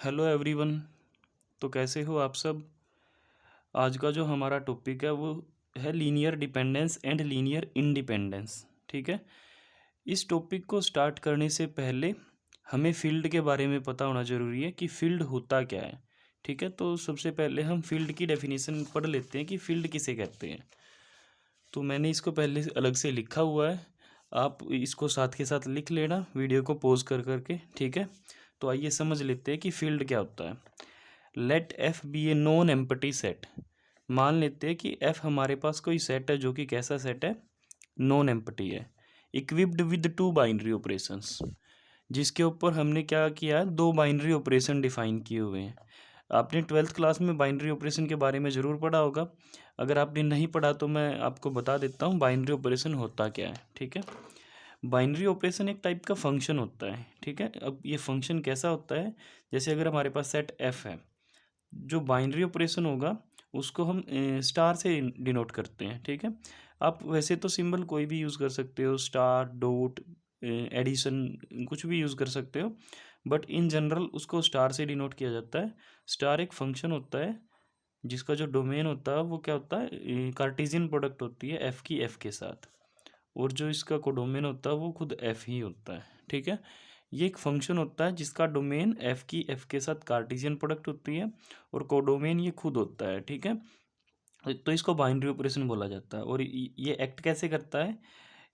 Hello everyone. तो कैसे हो आप सब। आज का जो हमारा टॉपिक है वो है linear dependence and linear independence. ठीक है। इस टॉपिक को स्टार्ट करने से पहले हमें फील्ड के बारे में पता होना ज़रूरी है कि फील्ड होता क्या है। ठीक है। तो सबसे पहले हम फील्ड की डेफिनेशन पढ़ लेते हैं कि फील्ड किसे कहते हैं। तो मैंने इसको पहले से अलग से लिखा हुआ है, आप इसको साथ के साथ लिख लेना वीडियो को पॉज कर करके। ठीक है। तो आइए समझ लेते हैं कि फील्ड क्या होता है। Let F be a non empty set. मान लेते हैं कि एफ हमारे पास कोई सेट है जो कि कैसा सेट है, नॉन एम्प्टी है, equipped with two binary operations, जिसके ऊपर हमने क्या किया है, दो बाइनरी ऑपरेशन डिफाइन किए हुए हैं। आपने ट्वेल्थ क्लास में बाइनरी ऑपरेशन के बारे में ज़रूर पढ़ा होगा। अगर आपने नहीं पढ़ा तो मैं आपको बता देता हूँ बाइनरी ऑपरेशन होता क्या है। ठीक है। बाइनरी ऑपरेशन एक टाइप का फंक्शन होता है। ठीक है। अब ये फंक्शन कैसा होता है, जैसे अगर हमारे पास सेट एफ है, जो बाइनरी ऑपरेशन होगा उसको हम स्टार से डिनोट करते हैं। ठीक है। आप वैसे तो सिंबल कोई भी यूज़ कर सकते हो, स्टार, डॉट, एडिशन, कुछ भी यूज़ कर सकते हो, बट इन जनरल उसको स्टार से डिनोट किया जाता है। स्टार एक फंक्शन होता है जिसका जो डोमेन होता है वो क्या होता है, कार्टेशियन प्रोडक्ट होती है एफ़ की एफ़ के साथ, और जो इसका कोडोमेन होता है वो खुद एफ़ ही होता है। ठीक है। ये एक फंक्शन होता है जिसका डोमेन एफ़ की एफ़ के साथ कार्टेशियन प्रोडक्ट होती है और कोडोमेन ये खुद होता है। ठीक है। तो इसको बाइनरी ऑपरेशन बोला जाता है। और ये एक्ट कैसे करता है,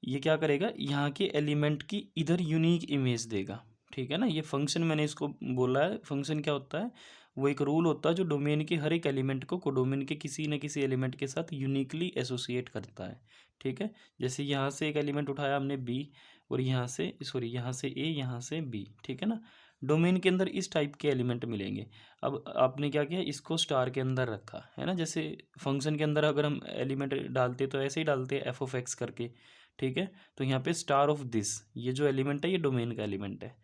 ये क्या करेगा, यहाँ के एलिमेंट की इधर यूनिक इमेज देगा। ठीक है ना। ये फंक्शन मैंने इसको बोला है, फंक्शन क्या होता है, वो एक रूल होता है जो डोमेन के हर एक एलिमेंट को कोडोमेन के किसी न किसी एलिमेंट के साथ यूनिकली एसोसिएट करता है। ठीक है। जैसे यहाँ से एक एलिमेंट उठाया हमने बी, और यहाँ से सॉरी यहाँ से ए, यहाँ से बी। ठीक है ना। डोमेन के अंदर इस टाइप के एलिमेंट मिलेंगे। अब आपने क्या किया, इसको स्टार के अंदर रखा है ना। जैसे फंक्शन के अंदर अगर हम एलिमेंट डालते तो ऐसे ही डालते हैं, एफ ऑफ एक्स करके। ठीक है। तो यहाँ पे स्टार ऑफ दिस, ये जो एलिमेंट है ये डोमेन का एलिमेंट है।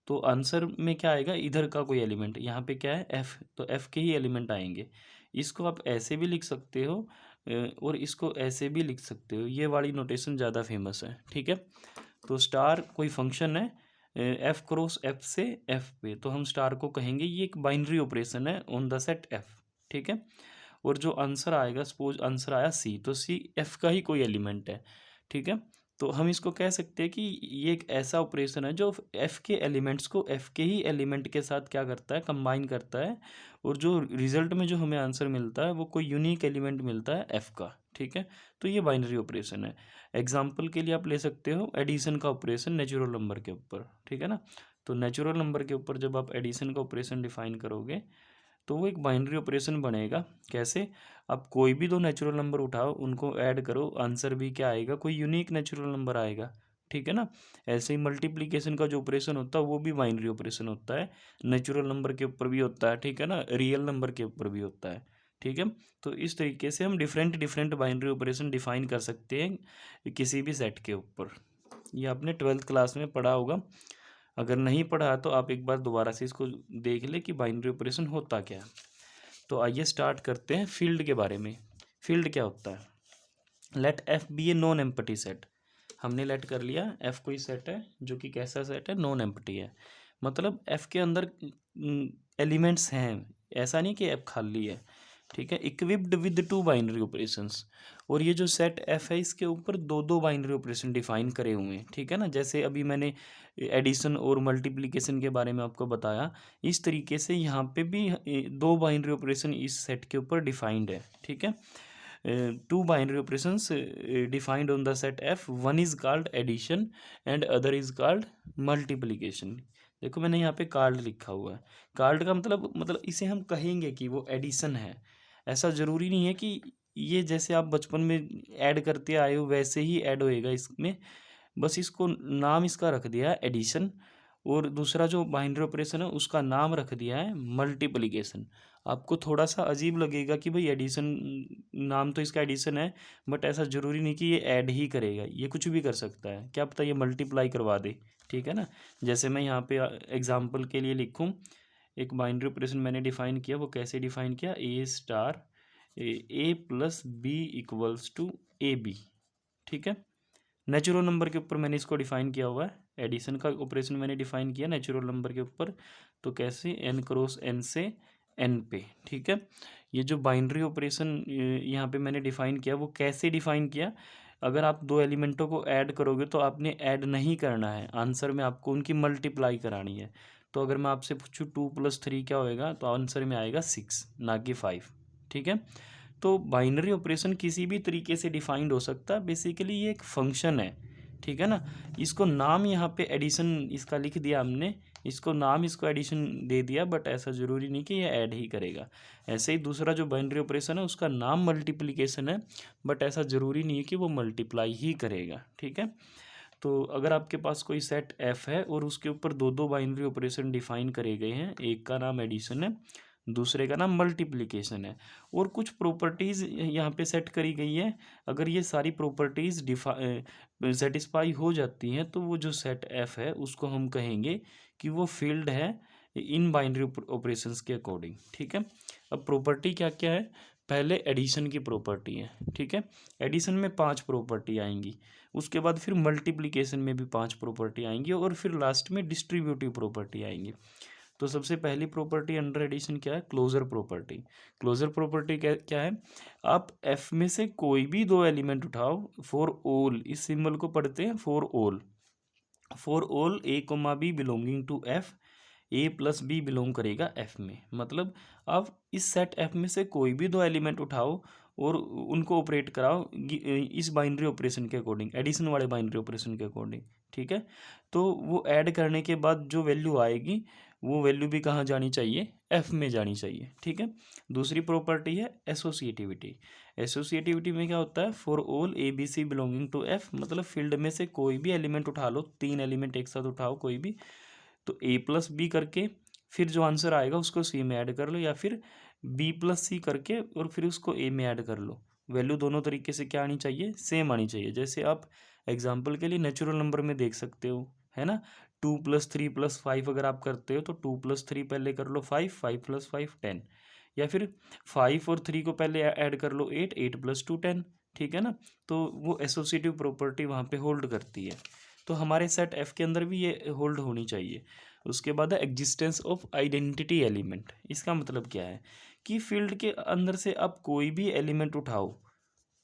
तो आंसर में क्या आएगा, इधर का कोई एलिमेंट, यहाँ पे क्या है एफ, तो एफ के ही एलिमेंट आएंगे। इसको आप ऐसे भी लिख सकते हो और इसको ऐसे भी लिख सकते हो। ये वाली नोटेशन ज़्यादा फेमस है। ठीक है। तो स्टार कोई फंक्शन है एफ क्रॉस एफ से एफ पे, तो हम स्टार को कहेंगे ये एक बाइनरी ऑपरेशन है ऑन द सेट एफ। ठीक है। और जो आंसर आएगा, सपोज आंसर आया सी, तो सी एफ का ही कोई एलिमेंट है। ठीक है। तो हम इसको कह सकते हैं कि ये एक ऐसा ऑपरेशन है जो एफ के एलिमेंट्स को एफ के ही एलिमेंट के साथ क्या करता है, कंबाइन करता है, और जो रिजल्ट में जो हमें आंसर मिलता है वो कोई यूनिक एलिमेंट मिलता है एफ का। ठीक है। तो ये बाइनरी ऑपरेशन है। एग्जाम्पल के लिए आप ले सकते हो एडिशन का ऑपरेशन नेचुरल नंबर के ऊपर। ठीक है ना। तो नेचुरल नंबर के ऊपर जब आप एडिशन का ऑपरेशन डिफाइन करोगे तो वो एक बाइनरी ऑपरेशन बनेगा। कैसे, आप कोई भी दो नेचुरल नंबर उठाओ, उनको ऐड करो, आंसर भी क्या आएगा, कोई यूनिक नेचुरल नंबर आएगा। ठीक है ना। ऐसे ही मल्टीप्लिकेशन का जो ऑपरेशन होता है वो भी बाइनरी ऑपरेशन होता है, नेचुरल नंबर के ऊपर भी होता है। ठीक है ना। रियल नंबर के ऊपर भी होता है। ठीक है। तो इस तरीके से हम different different binary operation define कर सकते हैं किसी भी सेट के ऊपर। ये आपने ट्वेल्थ क्लास में पढ़ा होगा। अगर नहीं पढ़ा तो आप एक बार दोबारा से इसको देख ले कि बाइनरी ऑपरेशन होता क्या है। तो आइए स्टार्ट करते हैं फील्ड के बारे में। फील्ड क्या होता है, let F be a non empty set. हमने लेट कर लिया एफ कोई सेट है जो कि कैसा सेट है, नॉन एम्प्टी है, मतलब एफ के अंदर एलिमेंट्स हैं, ऐसा नहीं कि एफ खाली है। ठीक है। Equipped with two binary operations, और ये जो सेट एफ है इसके ऊपर दो दो बाइनरी ऑपरेशन डिफाइन करे हुए हैं। ठीक है ना। जैसे अभी मैंने एडिशन और मल्टीप्लिकेशन के बारे में आपको बताया, इस तरीके से यहाँ पे भी दो बाइनरी ऑपरेशन इस सेट के ऊपर डिफाइंड है। ठीक है। Two binary operations defined on the set F, one is called addition and other is called multiplication. देखो मैंने यहाँ पे कार्ड लिखा हुआ है, कार्ड का मतलब इसे हम कहेंगे कि वो एडिशन है। ऐसा ज़रूरी नहीं है कि ये जैसे आप बचपन में ऐड करते आए हो वैसे ही ऐड होएगा इसमें, बस इसको नाम इसका रख दिया है एडिशन, और दूसरा जो बाइनरी ऑपरेशन है उसका नाम रख दिया है मल्टीप्लिकेशन। आपको थोड़ा सा अजीब लगेगा कि भाई एडिशन, नाम तो इसका एडिशन है, बट ऐसा ज़रूरी नहीं कि ये ऐड ही करेगा, ये कुछ भी कर सकता है, क्या पता ये मल्टीप्लाई करवा दे। ठीक है ना। जैसे मैं यहाँ पे एग्जांपल के लिए लिखूँ, एक बाइनरी ऑपरेशन मैंने डिफाइन किया, वो कैसे डिफाइन किया, a star a plus b equals to a b. ठीक है। नेचुरल नंबर के ऊपर मैंने इसको डिफाइन किया हुआ है, एडिशन का ऑपरेशन मैंने डिफाइन किया नेचुरल नंबर के ऊपर। तो कैसे, n क्रॉस n से n पे, ठीक है। ये जो बाइनरी ऑपरेशन यहाँ पे मैंने डिफाइन किया, वो कैसे डिफाइन किया, अगर आप दो एलिमेंटों को ऐड करोगे तो आपने ऐड नहीं करना है, आंसर में आपको उनकी मल्टीप्लाई करानी है। तो अगर मैं आपसे पूछूँ 2+3 क्या होएगा, तो आंसर में आएगा 6, ना कि 5, ठीक है। तो बाइनरी ऑपरेशन किसी भी तरीके से डिफाइंड हो सकता है, बेसिकली ये एक फंक्शन है, ठीक है ना। इसको नाम यहाँ पे एडिशन इसका लिख दिया हमने, इसको नाम इसको एडिशन दे दिया, बट ऐसा ज़रूरी नहीं कि ये ऐड ही करेगा। ऐसे ही दूसरा जो बाइनरी ऑपरेशन है उसका नाम मल्टीप्लिकेशन है, बट ऐसा ज़रूरी नहीं है कि वो मल्टीप्लाई ही करेगा, ठीक है। तो अगर आपके पास कोई सेट एफ है और उसके ऊपर दो दो बाइनरी ऑपरेशन डिफाइन करे गए हैं, एक का नाम एडिशन है, दूसरे का नाम मल्टीप्लिकेशन है, और कुछ प्रॉपर्टीज़ यहाँ पे सेट करी गई है, अगर ये सारी प्रॉपर्टीज़ सेटिस्फाई हो जाती हैं तो वो जो सेट एफ है उसको हम कहेंगे कि वो फील्ड है इन बाइनरी ऑपरेशंस के अकॉर्डिंग, ठीक है। अब प्रॉपर्टी क्या क्या है, पहले एडिशन की प्रॉपर्टी है, ठीक है। एडिशन में 5 प्रॉपर्टी आएंगी, उसके बाद फिर मल्टीप्लिकेशन में भी 5 प्रॉपर्टी आएंगी, और फिर लास्ट में डिस्ट्रीब्यूटिव प्रॉपर्टी आएंगी। तो सबसे पहली प्रॉपर्टी अंडर एडिशन क्या है, क्लोजर प्रॉपर्टी। क्लोजर प्रॉपर्टी क्या है, आप एफ में से कोई भी दो एलिमेंट उठाओ, फॉर ऑल, इस सिंबल को पढ़ते हैं for all, for all a comma b belonging to F, a plus b belong करेगा एफ में। मतलब आप इस सेट एफ में से कोई भी दो एलिमेंट उठाओ और उनको ऑपरेट कराओ इस बाइनरी ऑपरेशन के अकॉर्डिंग, एडिशन वाले बाइनरी ऑपरेशन के अकॉर्डिंग, ठीक है। तो वो ऐड करने के बाद जो वैल्यू आएगी वो वैल्यू भी कहाँ जानी चाहिए, एफ में जानी चाहिए, ठीक है। दूसरी प्रॉपर्टी है एसोसिएटिविटी। एसोसिएटिविटी में क्या होता है, for all a b c belonging to F, मतलब फील्ड में से कोई भी एलिमेंट उठा लो, 3 एलिमेंट एक साथ उठाओ कोई भी, तो ए प्लस बी करके फिर जो आंसर आएगा उसको सी में ऐड कर लो, या फिर बी प्लस सी करके और फिर उसको ए में ऐड कर लो। वैल्यू दोनों तरीके से क्या आनी चाहिए, सेम आनी चाहिए। जैसे आप एग्जाम्पल के लिए नेचुरल नंबर में देख सकते हो, है ना, 2+3+5 अगर आप करते हो तो 2+3 पहले कर लो 5, 5+5 10, या फिर 5 और 3 को पहले ऐड कर लो 8, 8+2 10, ठीक है ना। तो वो एसोसिएटिव प्रॉपर्टी वहाँ पे होल्ड करती है। तो हमारे सेट एफ के अंदर भी ये होल्ड होनी चाहिए। उसके बाद है एग्जिस्टेंस ऑफ आइडेंटिटी एलिमेंट। इसका मतलब क्या है कि फील्ड के अंदर से आप कोई भी एलिमेंट उठाओ,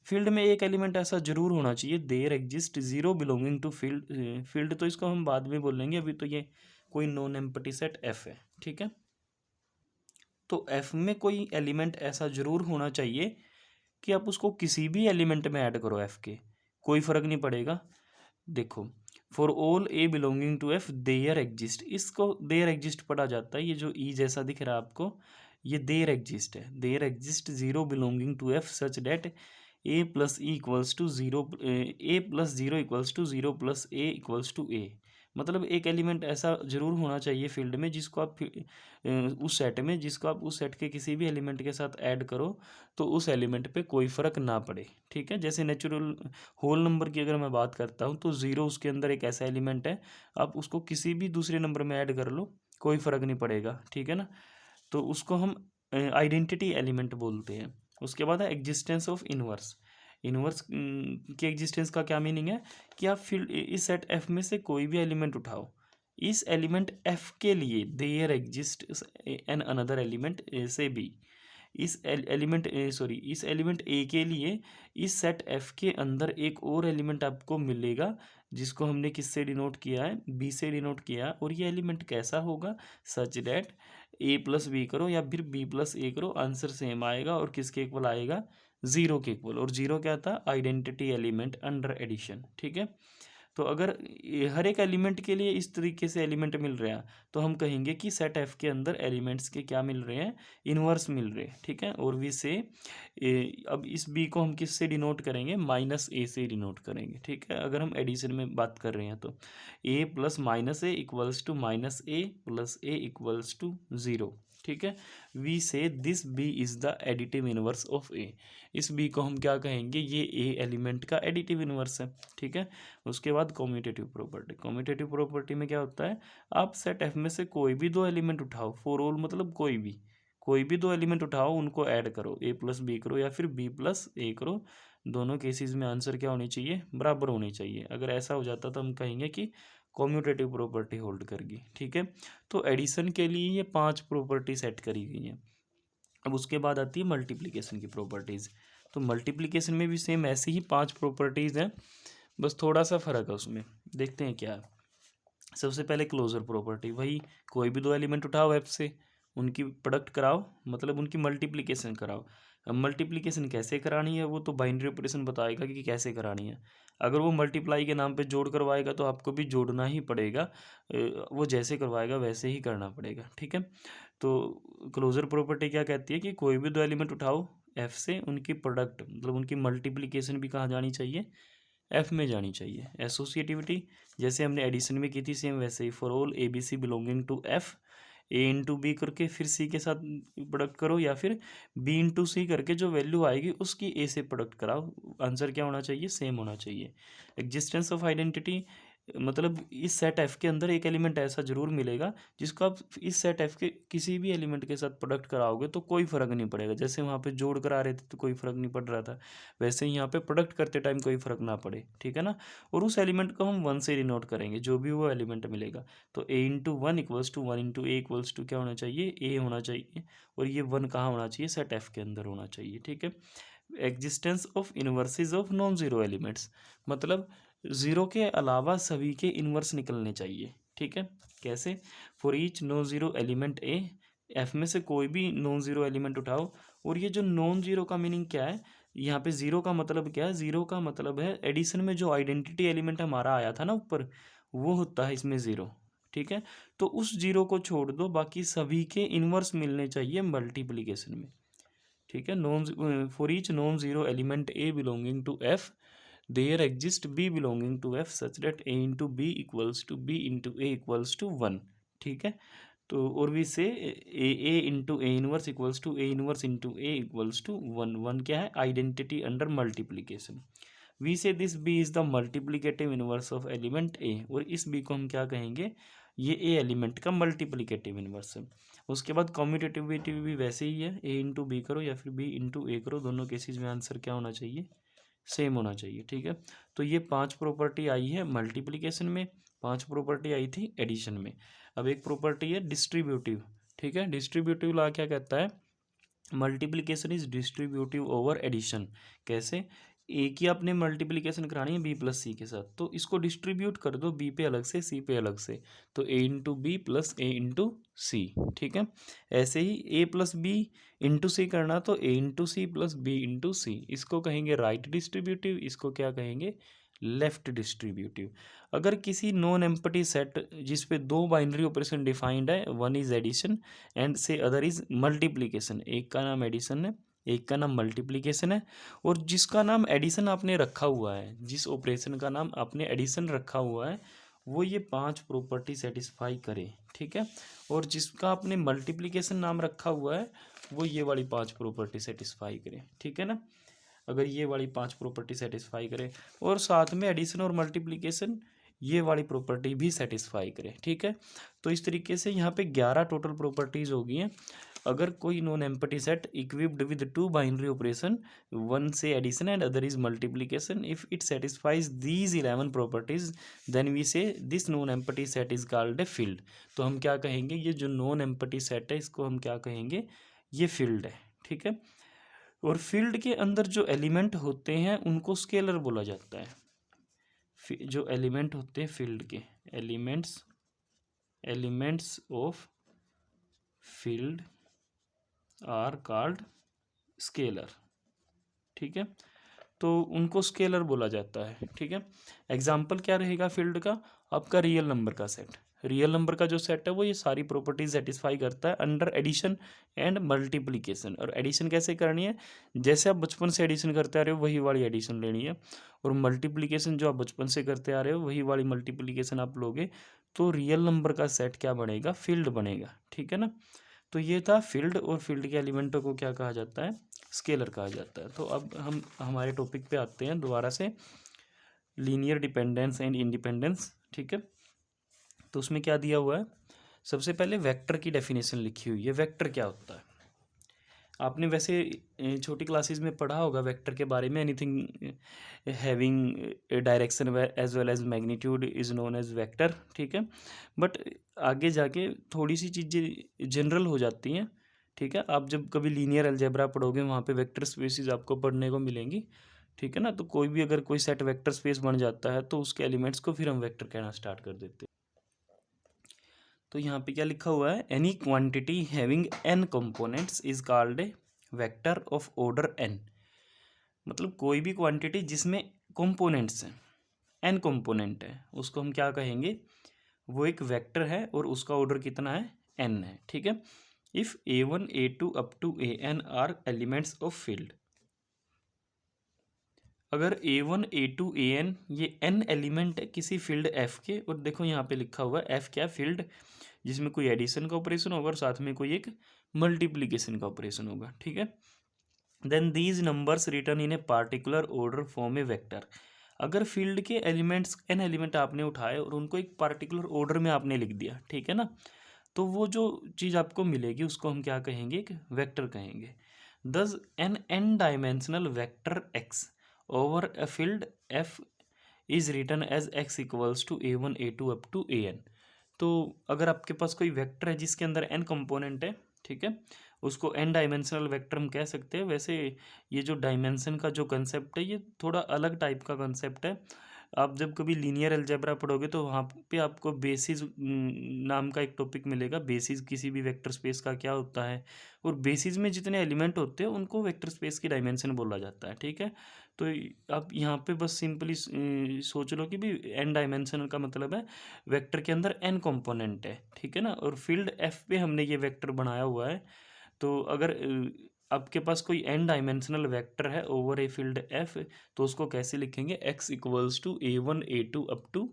फील्ड में एक एलिमेंट ऐसा जरूर होना चाहिए, there exist zero belonging to field. Field तो इसको हम बाद में बोलेंगे, अभी तो ये कोई नॉन एम्प्टी सेट एफ है, ठीक है। तो एफ में कोई एलिमेंट ऐसा जरूर होना चाहिए कि आप उसको किसी भी एलिमेंट में ऐड करो, एफ के कोई फर्क नहीं पड़ेगा। देखो, for all a belonging to F there exist, इसको देयर एग्जिस्ट पढ़ा जाता है, ये जो ई जैसा दिख रहा है आपको, ये देयर एग्जिस्ट है। There exist zero belonging to F such that a plus e equals to zero, a plus zero equals to zero plus a equals to a. मतलब एक एलिमेंट ऐसा जरूर होना चाहिए फील्ड में जिसको आप उस सेट में, जिसको आप उस सेट के किसी भी एलिमेंट के साथ ऐड करो तो उस एलिमेंट पे कोई फ़र्क ना पड़े, ठीक है। जैसे नेचुरल होल नंबर की अगर मैं बात करता हूँ तो ज़ीरो उसके अंदर एक ऐसा एलिमेंट है, आप उसको किसी भी दूसरे नंबर में ऐड कर लो कोई फ़र्क नहीं पड़ेगा, ठीक है ना। तो उसको हम आइडेंटिटी एलिमेंट बोलते हैं। उसके बाद है एग्जिस्टेंस ऑफ इनवर्स। इनवर्स की एग्जिस्टेंस का क्या मीनिंग है कि आप फील्ड इस सेट एफ में से कोई भी एलिमेंट उठाओ, इस एलिमेंट एफ के लिए there exist an another element a से बी, इस एलिमेंट सॉरी इस एलिमेंट ए के लिए इस सेट एफ के अंदर एक और एलिमेंट आपको मिलेगा जिसको हमने किससे डिनोट किया है, बी से डिनोट किया है। और ये एलिमेंट कैसा होगा, such that a plus b करो या फिर बी प्लस ए करो, आंसर सेम आएगा और किसके इक्वल आएगा, ज़ीरो के इक्वल। और ज़ीरो क्या था, आइडेंटिटी एलिमेंट अंडर एडिशन, ठीक है। तो अगर हर एक एलिमेंट के लिए इस तरीके से एलिमेंट मिल रहा है तो हम कहेंगे कि सेट एफ के अंदर एलिमेंट्स के क्या मिल रहे हैं, इन्वर्स मिल रहे हैं, ठीक है। और वी से अब इस बी को हम किससे डिनोट करेंगे, माइनस ए से डिनोट करेंगे, ठीक है। अगर हम एडिशन में बात कर रहे हैं तो a plus minus a equals to minus a plus a equals to zero, ठीक है। We say this b is the additive inverse of a. इस बी को हम क्या कहेंगे, ये ए एलिमेंट का एडिटिव इनवर्स है, ठीक है। उसके बाद कॉम्यूटेटिव प्रॉपर्टी। कॉम्यूटेटिव प्रॉपर्टी में क्या होता है, आप सेट एफ में से कोई भी दो एलिमेंट उठाओ, फॉर ऑल मतलब कोई भी दो एलिमेंट उठाओ, उनको ऐड करो, ए प्लस बी करो या फिर बी प्लस ए करो, दोनों केसेस में आंसर क्या होनी चाहिए, बराबर होनी चाहिए। अगर ऐसा हो जाता तो हम कहेंगे कि कॉम्यूटेटिव प्रॉपर्टी होल्ड करेगी, ठीक है। तो एडिशन के लिए ये 5 प्रॉपर्टी सेट करी गई हैं। अब उसके बाद आती है मल्टीप्लिकेशन की प्रॉपर्टीज़। तो मल्टीप्लिकेशन में भी सेम ऐसी ही 5 प्रॉपर्टीज़ हैं, बस थोड़ा सा फ़र्क है उसमें। देखते हैं क्या है। सबसे पहले क्लोजर प्रॉपर्टी, वही कोई भी 2 एलिमेंट उठाओ एफ से, उनकी प्रोडक्ट कराओ, मतलब उनकी मल्टीप्लिकेशन कराओ। अब मल्टीप्लिकेशन कैसे करानी है वो तो बाइनरी ऑपरेशन बताएगा कि कैसे करानी है। अगर वो मल्टीप्लाई के नाम पे जोड़ करवाएगा तो आपको भी जोड़ना ही पड़ेगा, वो जैसे करवाएगा वैसे ही करना पड़ेगा, ठीक है। तो क्लोजर प्रॉपर्टी क्या कहती है कि कोई भी 2 एलिमेंट उठाओ एफ से, उनकी प्रोडक्ट मतलब उनकी मल्टीप्लिकेशन भी कहाँ जानी चाहिए, एफ में जानी चाहिए। एसोसिएटिविटी जैसे हमने एडिशन में की थी सेम वैसे ही, for all a b c belonging to F, a into b करके फिर सी के साथ प्रोडक्ट करो, या फिर बी इंटू सी करके जो वैल्यू आएगी उसकी ए से प्रोडक्ट कराओ। आंसर क्या होना चाहिए, सेम होना चाहिए। एग्जिस्टेंस ऑफ आइडेंटिटी मतलब इस सेट एफ के अंदर एक एलिमेंट ऐसा जरूर मिलेगा जिसको आप इस सेट एफ के किसी भी एलिमेंट के साथ प्रोडक्ट कराओगे तो कोई फ़र्क नहीं पड़ेगा। जैसे वहाँ पे जोड़ करा रहे थे तो कोई फ़र्क नहीं पड़ रहा था, वैसे ही यहाँ पे प्रोडक्ट करते टाइम कोई फ़र्क ना पड़े, ठीक है ना। और उस एलिमेंट को हम 1 से डिनोट करेंगे, जो भी वो एलिमेंट मिलेगा। तो a into one equals to 1 into a equals to क्या होना चाहिए, ए होना चाहिए। और ये 1 कहाँ होना चाहिए, सेट एफ के अंदर होना चाहिए, ठीक है। Existence of inverses of non zero elements, मतलब ज़ीरो के अलावा सभी के इन्वर्स निकलने चाहिए, ठीक है। कैसे, for each non zero element A, F में से कोई भी नॉन ज़ीरो एलिमेंट उठाओ। और ये जो नॉन ज़ीरो का मीनिंग क्या है, यहाँ पे ज़ीरो का मतलब क्या है, ज़ीरो का मतलब है एडिशन में जो आइडेंटिटी एलिमेंट हमारा आया था ना ऊपर, वो होता है इसमें ज़ीरो, ठीक है। तो उस ज़ीरो को छोड़ दो, बाकी सभी के इन्वर्स मिलने चाहिए मल्टीप्लिकेशन में, ठीक है। Non for each non zero element a belonging to F there exist b belonging to F such that a into b equals to b into a equals to 1, ठीक है। तो और भी से a into a inverse equals to a inverse into a equals to 1, 1 क्या है, identity under multiplication. We say this b is the multiplicative inverse of element a, और इस बी को हम क्या कहेंगे, ये ए एलिमेंट का मल्टीप्लिकेटिव इनवर्स है। उसके बाद कॉम्यूटेटिविटी भी वैसे ही है, ए इंटू बी करो या फिर बी इंटू ए करो, दोनों केसेस में आंसर क्या होना चाहिए, सेम होना चाहिए, ठीक है। तो ये 5 प्रॉपर्टी आई है मल्टीप्लिकेशन में, 5 प्रॉपर्टी आई थी एडिशन में। अब एक प्रॉपर्टी है डिस्ट्रीब्यूटिव, ठीक है। डिस्ट्रीब्यूटिव लॉ क्या कहता है, multiplication is distributive over addition. कैसे, ए की आपने मल्टीप्लिकेशन करानी है बी प्लस सी के साथ, तो इसको डिस्ट्रीब्यूट कर दो बी पे अलग से सी पे अलग से, तो a into b plus a into c, ठीक है। ऐसे ही a plus b into c करना, तो a into c plus b into c, इसको कहेंगे राइट डिस्ट्रीब्यूटिव, इसको क्या कहेंगे, लेफ्ट डिस्ट्रीब्यूटिव। अगर किसी नॉन एम्पटी सेट जिस पे 2 बाइनरी ऑपरेशन डिफाइंड है, वन इज एडिशन एंड से अदर इज मल्टीप्लिकेशन, एक का नाम एडिशन है एक का नाम मल्टीप्लिकेशन है, और जिसका नाम एडिशन आपने रखा हुआ है, जिस ऑपरेशन का नाम आपने एडिशन रखा हुआ है, वो ये 5 प्रॉपर्टी सेटिस्फाई करे, ठीक है। और जिसका आपने मल्टीप्लिकेशन नाम रखा हुआ है वो ये वाली 5 प्रॉपर्टी सेटिस्फाई करे, ठीक है ना। अगर ये वाली 5 प्रॉपर्टी सेटिस्फाई करे और साथ में एडिशन और मल्टीप्लिकेशन ये वाली प्रॉपर्टी भी सेटिस्फाई करे, ठीक है। तो इस तरीके से यहाँ पे 11 टोटल प्रॉपर्टीज होगी हैं। अगर कोई non empty set equipped with 2 binary operation, one say addition and other is multiplication, if it satisfies these 11 properties then we say this non empty set is called a field. तो हम क्या कहेंगे, ये जो नॉन एम्पटी सेट है इसको हम क्या कहेंगे, ये फील्ड है, ठीक है। और फील्ड के अंदर जो एलिमेंट होते हैं उनको स्केलर बोला जाता है। जो एलिमेंट होते हैं फील्ड के, elements of field are called scalar, ठीक है। तो उनको स्केलर बोला जाता है, ठीक है। एग्जाम्पल क्या रहेगा फील्ड का, आपका रियल नंबर का सेट। रियल नंबर का जो सेट है वो ये सारी प्रॉपर्टीज सेटिस्फाई करता है अंडर एडिशन एंड मल्टीप्लिकेशन। और एडिशन कैसे करनी है, जैसे आप बचपन से एडिशन करते आ रहे हो वही वाली एडिशन लेनी है, और मल्टीप्लिकेशन जो आप बचपन से करते आ रहे हो वही वाली मल्टीप्लिकेशन आप लोगे, तो रियल नंबर का सेट क्या बनेगा, फील्ड बनेगा, ठीक है ना। तो ये था फील्ड, और फील्ड के एलिमेंटों को क्या कहा जाता है, स्केलर कहा जाता है। तो अब हम हमारे टॉपिक पे आते हैं दोबारा से, लीनियर डिपेंडेंस एंड इंडिपेंडेंस, ठीक है। तो उसमें क्या दिया हुआ है, सबसे पहले वेक्टर की डेफिनेशन लिखी हुई है। वेक्टर क्या होता है, आपने वैसे छोटी क्लासेस में पढ़ा होगा वेक्टर के बारे में, anything having direction as well as magnitude is known as vector, ठीक है। बट आगे जाके थोड़ी सी चीज़ें जनरल हो जाती हैं, ठीक है। आप जब कभी लीनियर अलजेब्रा पढ़ोगे वहाँ पे वेक्टर स्पेसिस आपको पढ़ने को मिलेंगी, ठीक है ना। तो कोई भी अगर कोई सेट वेक्टर स्पेस बन जाता है तो उसके एलिमेंट्स को फिर हम वेक्टर कहना स्टार्ट कर देते हैं। तो यहाँ पे क्या लिखा हुआ है, any quantity having n components is called A vector of order n। मतलब कोई भी क्वांटिटी जिसमें कंपोनेंट्स हैं, n कंपोनेंट है, उसको हम क्या कहेंगे, वो एक वेक्टर है और उसका ऑर्डर कितना है, n है, ठीक है। If a1 a2 up to an are elements of field, अगर a1 a2 an ये n एलिमेंट है किसी फील्ड f के, और देखो यहाँ पे लिखा हुआ है f क्या, फील्ड जिसमें कोई एडिशन का ऑपरेशन होगा और साथ में कोई एक मल्टीप्लिकेशन का ऑपरेशन होगा, ठीक है। Then these numbers written in a particular order form a vector. अगर फील्ड के एलिमेंट्स n एलिमेंट आपने उठाए और उनको एक पार्टिकुलर ऑर्डर में आपने लिख दिया, ठीक है ना, तो वो जो चीज़ आपको मिलेगी उसको हम क्या कहेंगे, एक वेक्टर कहेंगे। Thus an n dimensional vector x over a field f is written as x equals to a1 a2 up to an। तो अगर आपके पास कोई वेक्टर है जिसके अंदर n कंपोनेंट है, ठीक है, उसको n डायमेंशनल वेक्टर हम कह सकते हैं। वैसे ये जो डायमेंशन का जो कंसेप्ट है ये थोड़ा अलग टाइप का कंसेप्ट है। आप जब कभी लीनियर अलजेब्रा पढ़ोगे तो वहाँ पे आपको बेसिस नाम का एक टॉपिक मिलेगा, बेसिस किसी भी वेक्टर स्पेस का क्या होता है, और बेसिस में जितने एलिमेंट होते हैं उनको वेक्टर स्पेस की डायमेंशन बोला जाता है, ठीक है। तो आप यहाँ पे बस सिंपली सोच लो कि भी n डायमेंशनल का मतलब है वेक्टर के अंदर n कंपोनेंट है, ठीक है ना, और फील्ड f पे हमने ये वेक्टर बनाया हुआ है। तो अगर आपके पास कोई n डायमेंशनल वेक्टर है ओवर ए फील्ड f, तो उसको कैसे लिखेंगे, x equals to a1 a2 up to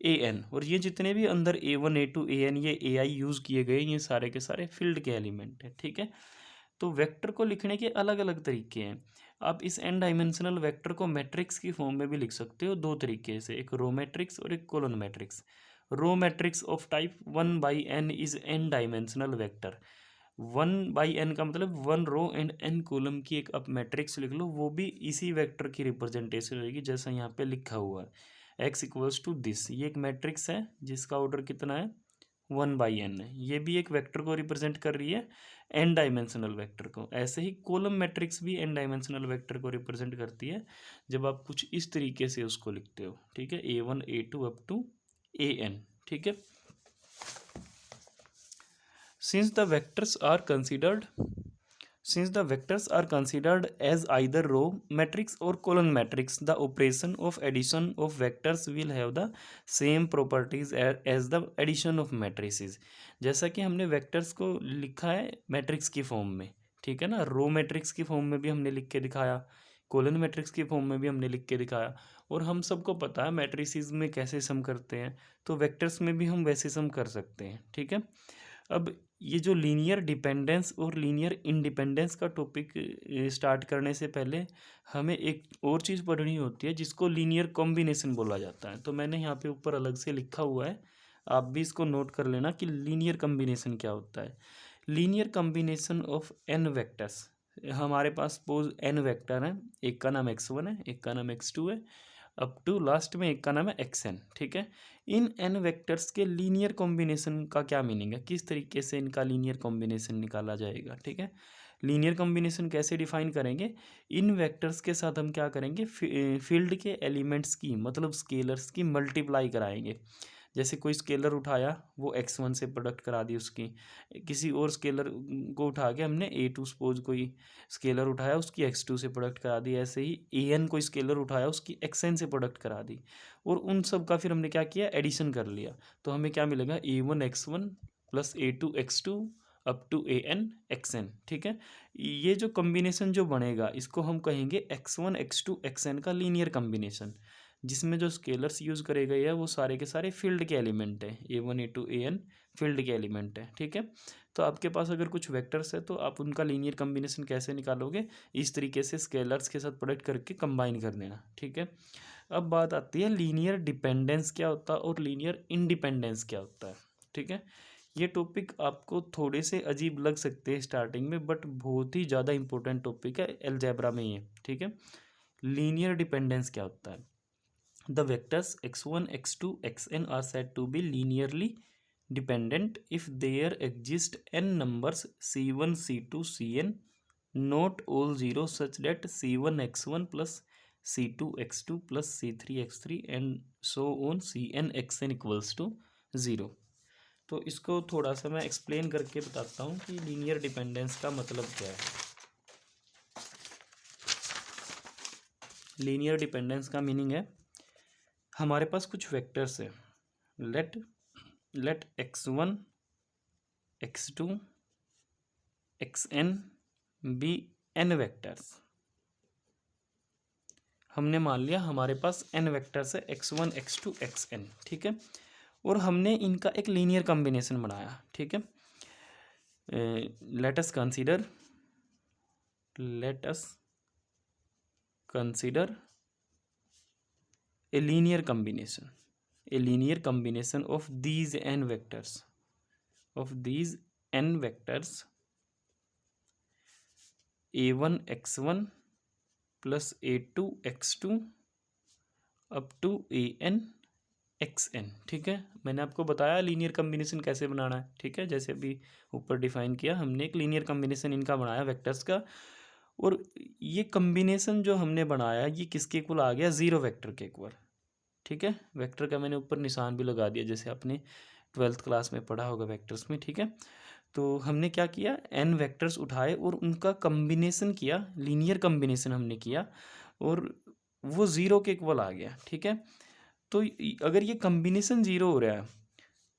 an। और ये जितने भी अंदर a1 a2 an ये ai यूज़ किए गए ये सारे के सारे फील्ड के एलिमेंट हैं, ठीक है। तो वेक्टर को लिखने के अलग अलग तरीके हैं। आप इस n डायमेंशनल वेक्टर को मैट्रिक्स की फॉर्म में भी लिख सकते हो दो तरीके से, एक रो मैट्रिक्स और एक column matrix. Row matrix of type 1/n is n dimensional vector. 1/n का मतलब 1 रो एंड n कॉलम की एक आप मैट्रिक्स लिख लो, वो भी इसी वेक्टर की रिप्रेजेंटेशन रहेगी जैसा यहाँ पे लिखा हुआ है x इक्वल्स टू दिस। ये एक मैट्रिक्स है जिसका ऑर्डर कितना है, 1/n है। ये भी एक वेक्टर को रिप्रेजेंट कर रही है, n डायमेंशनल वेक्टर को। ऐसे ही कॉलम मैट्रिक्स भी n डायमेंशनल वेक्टर को रिप्रेजेंट करती है जब आप कुछ इस तरीके से उसको लिखते हो, ठीक है, a1 a2 up to an, ठीक है। Since the vectors are considered as either row matrix or column matrix, the operation of addition of vectors will have the same properties as the addition of matrices। जैसा कि हमने vectors को लिखा है matrix की form में, ठीक है ना, रो मैट्रिक्स की फॉर्म में भी हमने लिख के दिखाया, कॉलम मैट्रिक्स की फॉर्म में भी हमने लिख के दिखाया, और हम सबको पता है मैट्रिसेस में कैसे सम करते हैं, तो वेक्टर्स में भी हम वैसे सम कर सकते हैं, ठीक है। अब ये जो लीनियर डिपेंडेंस और लीनियर इंडिपेंडेंस का टॉपिक स्टार्ट करने से पहले हमें एक और चीज़ पढ़नी होती है जिसको लीनियर कॉम्बिनेशन बोला जाता है। तो मैंने यहाँ पे ऊपर अलग से लिखा हुआ है, आप भी इसको नोट कर लेना कि लीनियर कॉम्बिनेशन क्या होता है। Linear combination of n vectors, हमारे पास सपोज n वेक्टर हैं, एक का नाम x1 है, एक का नाम x2 है, अप टू लास्ट में एक का नाम है xn, ठीक है। इन n वेक्टर्स के लीनियर कॉम्बिनेशन का क्या मीनिंग है, किस तरीके से इनका लीनियर कॉम्बिनेशन निकाला जाएगा, ठीक है। लीनियर कॉम्बिनेशन कैसे डिफाइन करेंगे, इन वेक्टर्स के साथ हम क्या करेंगे, फील्ड के एलिमेंट्स की मतलब स्केलर्स की मल्टीप्लाई कराएंगे। जैसे कोई स्केलर उठाया वो x1 से प्रोडक्ट करा दी उसकी, किसी और स्केलर को उठा के हमने a2 सपोज कोई स्केलर उठाया उसकी x2 से प्रोडक्ट करा दी, ऐसे ही an कोई स्केलर उठाया उसकी xn से प्रोडक्ट करा दी, और उन सब का फिर हमने क्या किया, एडिशन कर लिया। तो हमें क्या मिलेगा, a1 x1 plus a2 x2 up to an xn, ठीक है। ये जो कॉम्बिनेशन जो बनेगा इसको हम कहेंगे x1 x2 xn का लीनियर कॉम्बिनेशन, जिसमें जो स्केलर्स यूज़ करे गए हैं वो सारे के सारे फील्ड के एलिमेंट हैं, a1 a2 an फील्ड के एलिमेंट हैं, ठीक है। तो आपके पास अगर कुछ वेक्टर्स है तो आप उनका लीनियर कॉम्बिनेशन कैसे निकालोगे, इस तरीके से स्केलर्स के साथ प्रोडक्ट करके कंबाइन कर देना, ठीक है। अब बात आती है लीनियर डिपेंडेंस क्या होता है और लीनियर इंडिपेंडेंस क्या होता है, ठीक है। ये टॉपिक आपको थोड़े से अजीब लग सकते हैं स्टार्टिंग में, बट बहुत ही ज़्यादा इंपॉर्टेंट टॉपिक है अलजेब्रा में ये, ठीक है। लीनियर डिपेंडेंस क्या होता है? The vectors x1 x2 xn are said to be linearly dependent if there exist n numbers c1 c2 cn not all zero such that c1 x1 plus c2 x2 plus c3 x3 and so on cn xn equals to zero. तो इसको थोड़ा सा मैं explain करके बताता हूँ कि linear dependence का मतलब क्या है। लीनियर डिपेंडेंस का मीनिंग है हमारे पास कुछ वेक्टर्स है, let x1 x2 xn be n vectors. हमने मान लिया हमारे पास n वेक्टर्स है x1 x2 xn, ठीक है, और हमने इनका एक लीनियर कॉम्बिनेशन बनाया, ठीक है। Let us consider a linear combination of these n vectors a1 x1 plus a2 x2 up to an xn, ठीक है। मैंने आपको बताया लीनियर कॉम्बिनेशन कैसे बनाना है, ठीक है। जैसे अभी ऊपर डिफाइन किया हमने एक लीनियर कॉम्बिनेशन इनका बनाया वेक्टर्स का, और ये कॉम्बिनेशन जो हमने बनाया ये किसके इक्वल आ गया? ज़ीरो वेक्टर के इक्वल, ठीक है। वेक्टर का मैंने ऊपर निशान भी लगा दिया, जैसे आपने 12th क्लास में पढ़ा होगा वेक्टर्स में, ठीक है। तो हमने क्या किया, n वेक्टर्स उठाए और उनका कॉम्बिनेशन किया, लीनियर कॉम्बिनेशन हमने किया, और वो ज़ीरो के इक्वल आ गया, ठीक है। तो अगर ये कॉम्बिनेशन ज़ीरो हो रहा है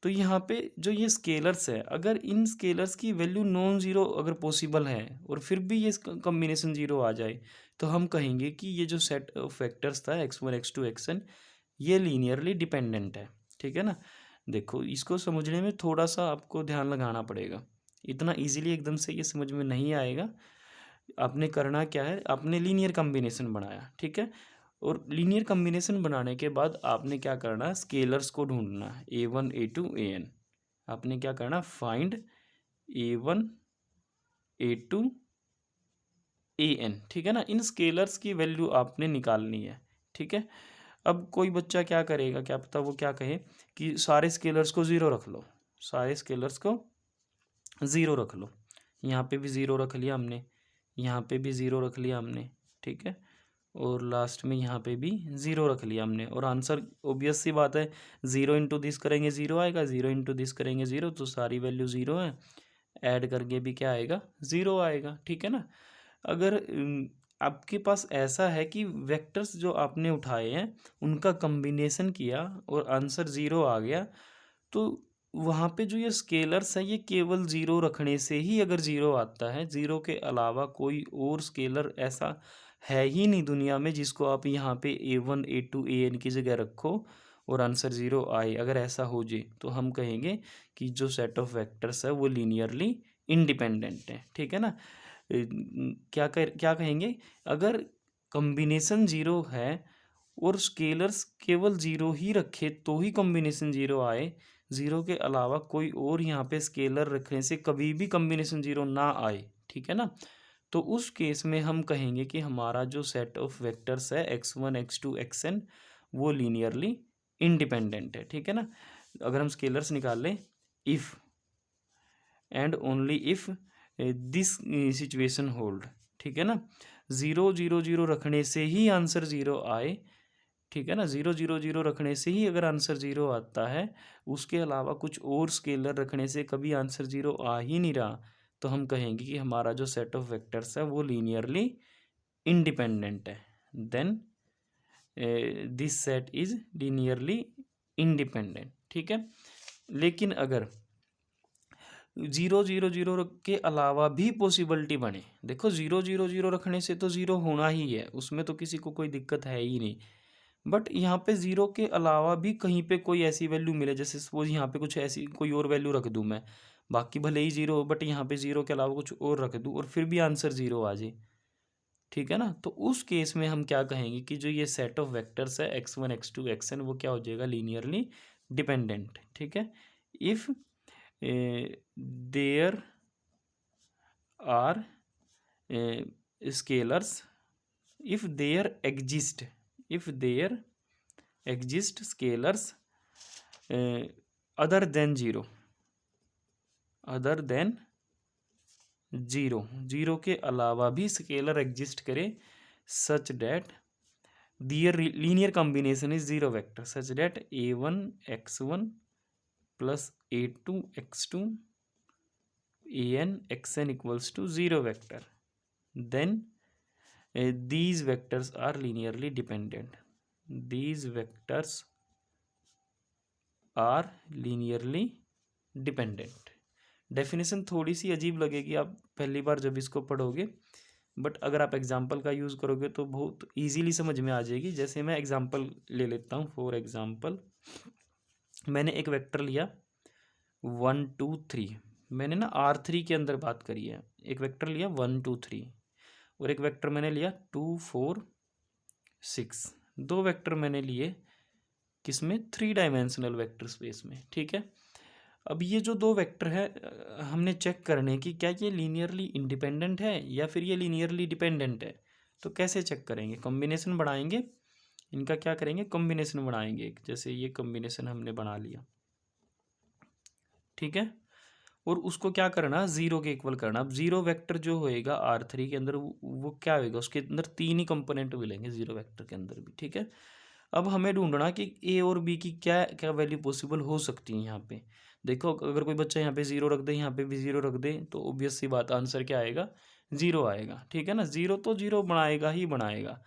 तो यहाँ पे जो ये स्केलर्स है, अगर इन स्केलर्स की वैल्यू नॉन ज़ीरो अगर पॉसिबल है और फिर भी ये कॉम्बिनेशन ज़ीरो आ जाए, तो हम कहेंगे कि ये जो सेट ऑफ वेक्टर्स था x1 x2 xn ये लीनियरली डिपेंडेंट है, ठीक है ना। देखो इसको समझने में थोड़ा सा आपको ध्यान लगाना पड़ेगा, इतना इजीली एकदम से ये समझ में नहीं आएगा। आपने करना क्या है, आपने लीनियर कॉम्बिनेशन बनाया, ठीक है, और लीनियर कॉम्बिनेशन बनाने के बाद आपने क्या करना है, स्केलर्स को ढूंढना है a1 a2 an। आपने क्या करना, फाइंड a1 a2 an, ठीक है ना। इन स्केलर्स की वैल्यू आपने निकालनी है, ठीक है। अब कोई बच्चा क्या करेगा, क्या पता वो क्या कहे कि सारे स्केलर्स को ज़ीरो रख लो, सारे स्केलर्स को ज़ीरो रख लो। यहाँ पे भी ज़ीरो रख लिया हमने, यहाँ पे भी ज़ीरो रख लिया हमने, ठीक है, और लास्ट में यहाँ पे भी ज़ीरो रख लिया हमने, और आंसर ऑब्वियस सी बात है, ज़ीरो इंटू दिस करेंगे ज़ीरो आएगा, ज़ीरो इंटू दिस करेंगे ज़ीरो, तो सारी वैल्यू ज़ीरो है, ऐड करके भी क्या आएगा, ज़ीरो आएगा, ठीक है ना। अगर आपके पास ऐसा है कि वेक्टर्स जो आपने उठाए हैं उनका कॉम्बिनेशन किया और आंसर ज़ीरो आ गया, तो वहाँ पे जो ये स्केलर्स है ये केवल ज़ीरो रखने से ही अगर ज़ीरो आता है, ज़ीरो के अलावा कोई और स्केलर ऐसा है ही नहीं दुनिया में जिसको आप यहाँ पे a1 a2 an की जगह रखो और आंसर ज़ीरो आए। अगर ऐसा हो जाए तो हम कहेंगे कि जो सेट ऑफ वेक्टर्स है वो लीनियरली इंडिपेंडेंट है, ठीक है ना। क्या कहेंगे, अगर कॉम्बिनेशन ज़ीरो है और स्केलर्स केवल ज़ीरो ही रखे तो ही कॉम्बिनेशन ज़ीरो आए, ज़ीरो के अलावा कोई और यहाँ पे स्केलर रखने से कभी भी कॉम्बिनेशन ज़ीरो ना आए, ठीक है ना। तो उस केस में हम कहेंगे कि हमारा जो सेट ऑफ वेक्टर्स है x1 x2 xn वो लीनियरली इंडिपेंडेंट है, ठीक है ना। अगर हम स्केलर्स निकाल लें, if and only if this situation hold, ठीक है ना, ज़ीरो ज़ीरो ज़ीरो रखने से ही आंसर ज़ीरो आए, ठीक है ना, ज़ीरो ज़ीरो ज़ीरो रखने से ही अगर आंसर ज़ीरो आता है, उसके अलावा कुछ और स्केलर रखने से कभी आंसर ज़ीरो आ ही नहीं रहा, तो हम कहेंगे कि हमारा जो सेट ऑफ वेक्टर्स है वो लीनियरली इंडिपेंडेंट है। Then this set is linearly independent, ठीक है। लेकिन अगर ज़ीरो ज़ीरो ज़ीरो के अलावा भी पॉसिबिलिटी बने, देखो ज़ीरो ज़ीरो ज़ीरो रखने से तो ज़ीरो होना ही है, उसमें तो किसी को कोई दिक्कत है ही नहीं, बट यहाँ पे ज़ीरो के अलावा भी कहीं पे कोई ऐसी वैल्यू मिले, जैसे सपोज यहाँ पे कुछ ऐसी कोई और वैल्यू रख दूँ मैं, बाकी भले ही ज़ीरो हो बट यहाँ पे ज़ीरो के अलावा कुछ और रख दूँ और फिर भी आंसर ज़ीरो आ जाए, ठीक है ना। तो उस केस में हम क्या कहेंगे कि जो ये सेट ऑफ वेक्टर्स है x1 x2 xn वो क्या हो जाएगा, लीनियरली डिपेंडेंट, ठीक है। If there are scalars if there exist scalars other than zero zero के अलावा भी स्केलर एग्जिस्ट करे such that their linear combination is zero vector such that a1 x1 plus a2 x2 an xn equals to zero vector then these vectors are linearly dependent these vectors are linearly dependent definition थोड़ी सी अजीब लगेगी आप पहली बार जब इसको पढ़ोगे, but अगर आप एग्जाम्पल का यूज़ करोगे तो बहुत इजीली समझ में आ जाएगी। जैसे मैं एग्जाम्पल ले लेता हूँ। फॉर एग्जाम्पल मैंने एक वेक्टर लिया 1 2 3, मैंने ना R3 के अंदर बात करी है। एक वेक्टर लिया 1 2 3 और एक वेक्टर मैंने लिया 2 4 6। दो वेक्टर मैंने लिए किसमें, 3 डायमेंशनल वेक्टर स्पेस में, ठीक है। अब ये जो दो वेक्टर है हमने चेक करने की क्या ये लीनियरली इंडिपेंडेंट है या फिर ये लीनियरली डिपेंडेंट है। तो कैसे चेक करेंगे, कॉम्बिनेशन बढ़ाएंगे, इनका क्या करेंगे, कॉम्बिनेशन बनाएंगे। जैसे ये कॉम्बिनेशन हमने बना लिया, ठीक है, और उसको क्या करना, जीरो के इक्वल करना। अब जीरो वेक्टर जो होएगा R3 के अंदर वो क्या होएगा, उसके अंदर 3 ही कंपोनेंट मिलेंगे जीरो वेक्टर के अंदर भी, ठीक है। अब हमें ढूंढना कि ए और बी की क्या क्या वैल्यू पॉसिबल हो सकती है। यहाँ पे देखो, अगर कोई बच्चा यहाँ पे जीरो रख दे, यहाँ पे भी जीरो रख दे, तो ऑब्वियस सी बात आंसर क्या आएगा, जीरो आएगा, ठीक है ना। जीरो तो जीरो बनाएगा ही बनाएगा,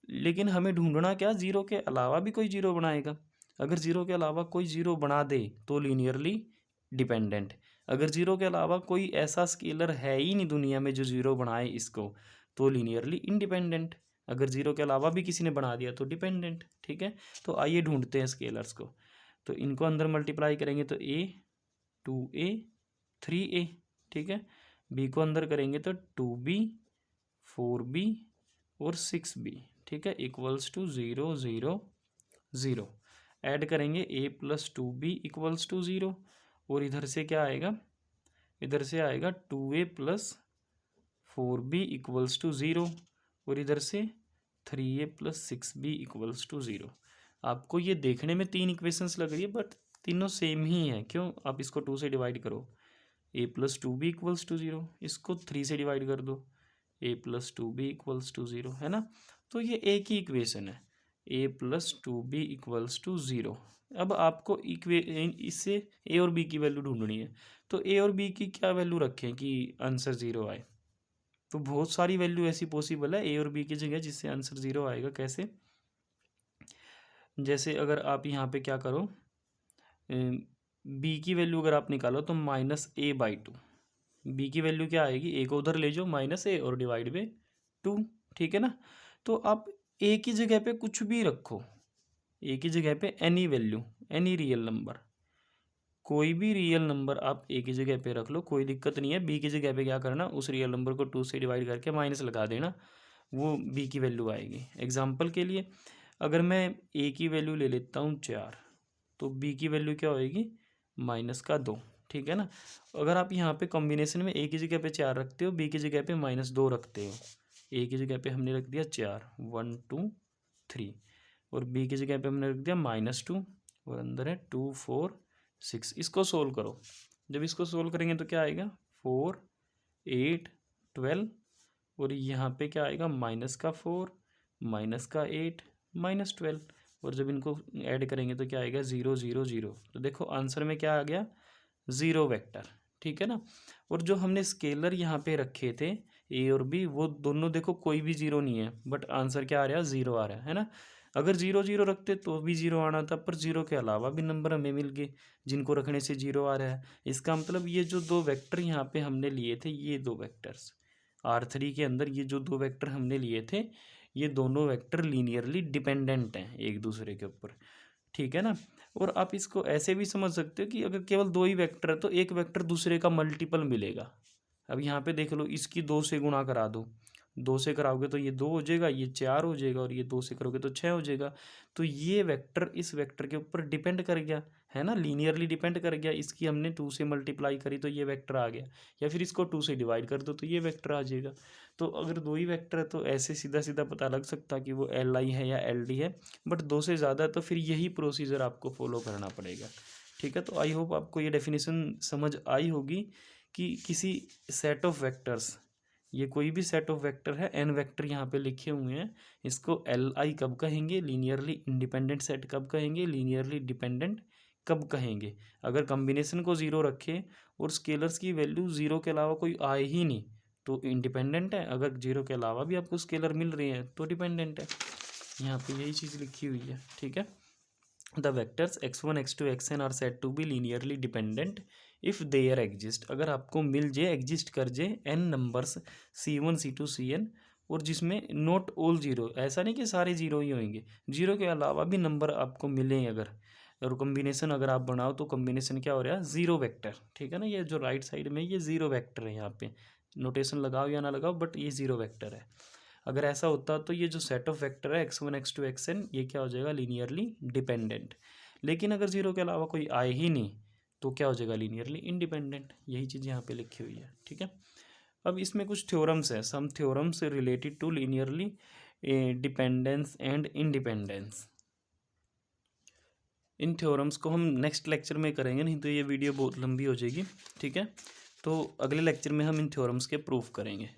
लेकिन हमें ढूंढना क्या, जीरो के अलावा भी कोई जीरो बनाएगा। अगर जीरो के अलावा कोई जीरो बना दे तो लीनियरली डिपेंडेंट। अगर जीरो के अलावा कोई ऐसा स्केलर है ही नहीं दुनिया में जो जीरो बनाए इसको, तो लीनियरली इंडिपेंडेंट। अगर जीरो के अलावा भी किसी ने बना दिया तो डिपेंडेंट, ठीक है। तो आइए ढूंढते हैं स्केलर्स को। तो इनको अंदर मल्टीप्लाई करेंगे तो a 2a 3a, ठीक है। b को अंदर करेंगे तो 2b 4b और 6b, ठीक है, इक्वल्स टू 0 0 0। ऐड करेंगे a plus 2b equals to 0, और इधर से क्या आएगा, इधर से आएगा 2a plus 4b equals to 0, और इधर से 3a plus 6b equals to 0। आपको ये देखने में 3 इक्वेशंस लग रही है, बट तीनों सेम ही हैं। क्यों, आप इसको 2 से डिवाइड करो, a plus 2b equals to 0, इसको 3 से डिवाइड कर दो, a plus 2b equals to 0, है ना। तो ये एक ही इक्वेशन है, a plus 2b equals to 0। अब आपको इससे a और b की वैल्यू ढूंढनी है। तो a और b की क्या वैल्यू रखें कि आंसर 0 आए। तो बहुत सारी वैल्यू ऐसी पॉसिबल है a और b की जगह जिससे आंसर 0 आएगा। कैसे, जैसे अगर आप यहाँ पे क्या करो, b की वैल्यू अगर आप निकालो तो -a/2। b की वैल्यू क्या आएगी, a को उधर ले जाओ -a और डिवाइड बाई 2, ठीक है ना। तो आप a की जगह पे कुछ भी रखो, a की जगह पे any value, any real number, कोई भी रियल नंबर आप a की जगह पे रख लो, कोई दिक्कत नहीं है। b की जगह पे क्या करना, उस रियल नंबर को 2 से डिवाइड करके माइनस लगा देना, वो b की वैल्यू आएगी। एग्जाम्पल के लिए अगर मैं a की वैल्यू ले लेता हूँ 4, तो b की वैल्यू क्या होएगी, -2, ठीक है ना। अगर आप यहाँ पे कॉम्बिनेशन में a की जगह पे 4 रखते हो, b की जगह पे -2 रखते हो, a की जगह पे हमने रख दिया 4 1 2 3, और b की जगह पे हमने रख दिया -2, और अंदर है 2 4 6। इसको सोल्व करो, जब इसको सोल्व करेंगे तो क्या आएगा, 4 8 12, और यहाँ पे क्या आएगा, -4 -8 -12, और जब इनको ऐड करेंगे तो क्या आएगा, 0 0 0। तो देखो आंसर में क्या आ गया, 0 वेक्टर, ठीक है ना। और जो हमने स्केलर यहाँ पे रखे थे a और b, वो दोनों देखो कोई भी 0 नहीं है, बट आंसर क्या आ रहा है, 0 आ रहा है ना। अगर 0 0 रखते तो भी 0 आना था, पर 0 के अलावा भी नंबर हमें मिल गए जिनको रखने से 0 आ रहा है। इसका मतलब ये जो दो वेक्टर यहाँ पे हमने लिए थे, ये दो वेक्टर्स R3 के अंदर, ये जो दो वेक्टर हमने लिए थे, ये दोनों वेक्टर लीनियरली डिपेंडेंट हैं एक दूसरे के ऊपर, ठीक है ना। और आप इसको ऐसे भी समझ सकते हो कि अगर केवल 2 ही वेक्टर है तो एक वेक्टर दूसरे का मल्टीपल मिलेगा। अब यहाँ पे देख लो, इसकी 2 से गुणा करा दो 2 से कराओगे तो ये 2 हो जाएगा, ये 4 हो जाएगा, और ये 2 से करोगे तो 6 हो जाएगा। तो ये वेक्टर इस वेक्टर के ऊपर डिपेंड कर गया, है ना, लीनियरली डिपेंड कर गया। इसकी हमने 2 से मल्टीप्लाई करी तो ये वेक्टर आ गया, या फिर इसको 2 से डिवाइड कर दो तो ये वेक्टर आ जाएगा। तो अगर 2 ही वेक्टर है तो ऐसे सीधा सीधा पता लग सकता कि वो LI है या LD है, बट 2 से ज़्यादा तो फिर यही प्रोसीजर आपको फॉलो करना पड़ेगा। ठीक है, तो आई होप आपको ये डेफिनेशन समझ आई होगी कि किसी सेट ऑफ वेक्टर्स, ये कोई भी सेट ऑफ वेक्टर है, n वेक्टर यहाँ पे लिखे हुए हैं, इसको LI कब कहेंगे, लीनियरली इंडिपेंडेंट सेट कब कहेंगे, लीनियरली डिपेंडेंट कब कहेंगे। अगर कॉम्बिनेशन को 0 रखें और स्केलर्स की वैल्यू 0 के अलावा कोई आए ही नहीं तो इंडिपेंडेंट है, अगर 0 के अलावा भी आपको स्केलर मिल रही है तो डिपेंडेंट है। यहाँ पे यही चीज़ लिखी हुई है। ठीक है, the vectors x1 x2 xn are said to be linearly dependent if there exist, अगर आपको मिल जाए, एग्जिस्ट कर जाए n numbers C1 C2 Cn, और जिसमें नॉट ऑल जीरो, ऐसा नहीं कि सारे जीरो ही होंगे, जीरो के अलावा भी नंबर आपको मिले अगर, और कॉम्बिनेशन अगर आप बनाओ तो कॉम्बिनेशन क्या हो रहा है, ज़ीरो वेक्टर। ठीक है ना, ये जो राइट साइड में ये ज़ीरो वेक्टर है, यहाँ पे नोटेशन लगाओ या ना लगाओ बट ये ज़ीरो वेक्टर है। अगर ऐसा होता तो ये जो सेट ऑफ वेक्टर है x1 x2 xn, ये क्या हो जाएगा, लीनियरली डिपेंडेंट। लेकिन अगर 0 के अलावा कोई आए ही नहीं तो क्या हो जाएगा, लीनियरली इंडिपेंडेंट। यही चीज़ यहाँ पे लिखी हुई है। ठीक है, अब इसमें कुछ थ्योरम्स है, some theorems related to linearly dependence and independence. इन थ्योरम्स को हम नेक्स्ट लेक्चर में करेंगे, नहीं तो ये वीडियो बहुत लंबी हो जाएगी। ठीक है, तो अगले लेक्चर में हम इन थ्योरम्स के प्रूफ करेंगे।